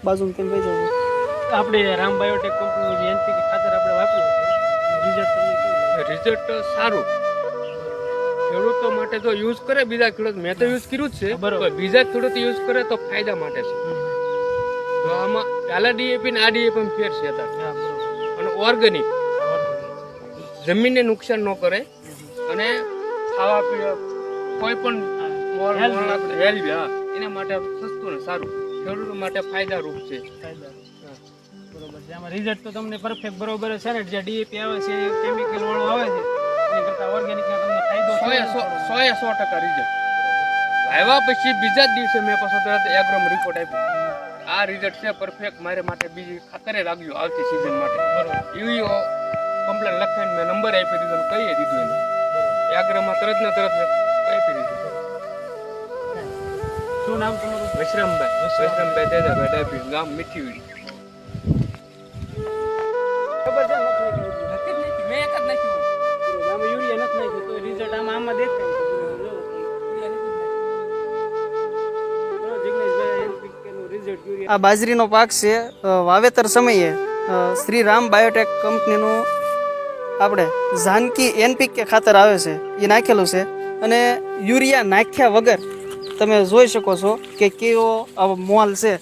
બાજુમાં તેમ કહી જાવ. આપણે રામ બાયોટેક કંપનીનું જે NPK ખાતર આપણે વાપર્યું છે રિઝલ્ટ તમને કેવું લાગ્યું? રિઝલ્ટ સારું. ખેડૂતો માટે તો યુઝ કરે, બીજા ખેડૂત મેં તો યુઝ કર્યું જ છે, બરોબર. પણ બીજા ખેડૂત યુઝ કરે તો ફાયદા માટે છે. તો આમાં પહેલા ડીએપી ને આ ડીએપી ફેર છે અત્યારે. હા, બરોબર. અને ઓર્ગેનિક જમીનને નુકસાન ન કરે અને ખાવા પીવા કોઈ પણ હેલ્ધી, હા, એના માટે સસ્તું ને સારું, ખેડૂતો માટે ફાયદારૂપ છે. બરોબર છે. આમાં રિઝલ્ટ તો તમને પરફેક્ટ બરોબર છે ને? જે ડીએપી આવે છે કેમિકલ વાળું આવે છે એની કરતા ઓર્ગેનિક ના તમને ફાયદો થયો ને? 100% રિઝલ્ટ. આવ્યા પછી બીજા જ દિવસે મેં પાછો તરત એગ્રોમ રિપોર્ટ આપ્યો. આ રિઝલ્ટ છે પરફેક્ટ, મારે માટે બીજી ખાતરે લાગ્યું આવતી સિઝન માટે. બરોબર. એવી કમ્પ્લેન લખાઈને મેં નંબર આપી દીધો ને કહી દીધું એને. એગ્રોમાં તરત ને તરત મેં આપી દીધું. શું નામ તમારું? વૈશ્રમભાઈ તેજાભાઈ ડાભી, ગામ મીઠીવીડી. ખબર છે નથી નાખ્યું. નથી જ નાખ્યું, મેં એક જ નાખ્યું. આમાં યુરિયા નથી નાખ્યું તો રિઝલ્ટ આમાં દેખાય છે. જિગ્નેશભાઈ NPK નું રિઝલ્ટ યુરિયા આ બાજરીનો પાક છે. વાવેતર સમયે શ્રી રામ બાયોટેક કંપનીનું આપણે જાનકી NPK ખાતર આવે છે એ નાખેલું છે. અને યુરિયા નાખ્યા વગર તમે જોઈ શકો છો કે કેવો આવો મોલ છે.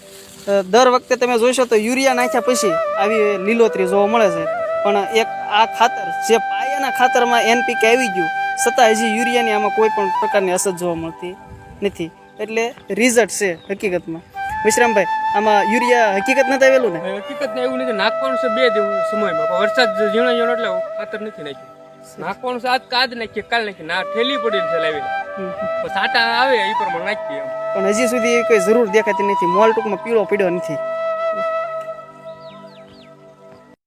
દર વખતે તમે જોઈશો તો યુરિયા નાખ્યા પછી આવી લીલોતરી જોવા મળે છે, પણ એક આ ખાતર જે પાયાના ખાતરમાં NPK આવી ગયું છતાં હજી યુરિયાની આમાં કોઈ પણ પ્રકારની અસર જોવા મળતી નથી. એટલે રિઝલ્ટ છે હકીકતમાં. વિશ્રામભાઈ, આમાં યુરિયા હકીકત નથી આવેલું ને? હકીકત એવું નથી, નાખવાનું છે 2 દિવસ સમયમાં, પણ વરસાદ ઝીણો ઝીણો એટલે ખાતર નથી નાખ્યું. નાખવાનું છે આજ નાખીએ, કાલ નાખીએ, ના ઠેલી પડી છે લાવીને, સાટા આવે એ પ્રમાણે નાખીએ. પણ હજી સુધી કોઈ જરૂર દેખાતી નથી. મોલ ટૂંકમાં પીળો પડ્યો નથી.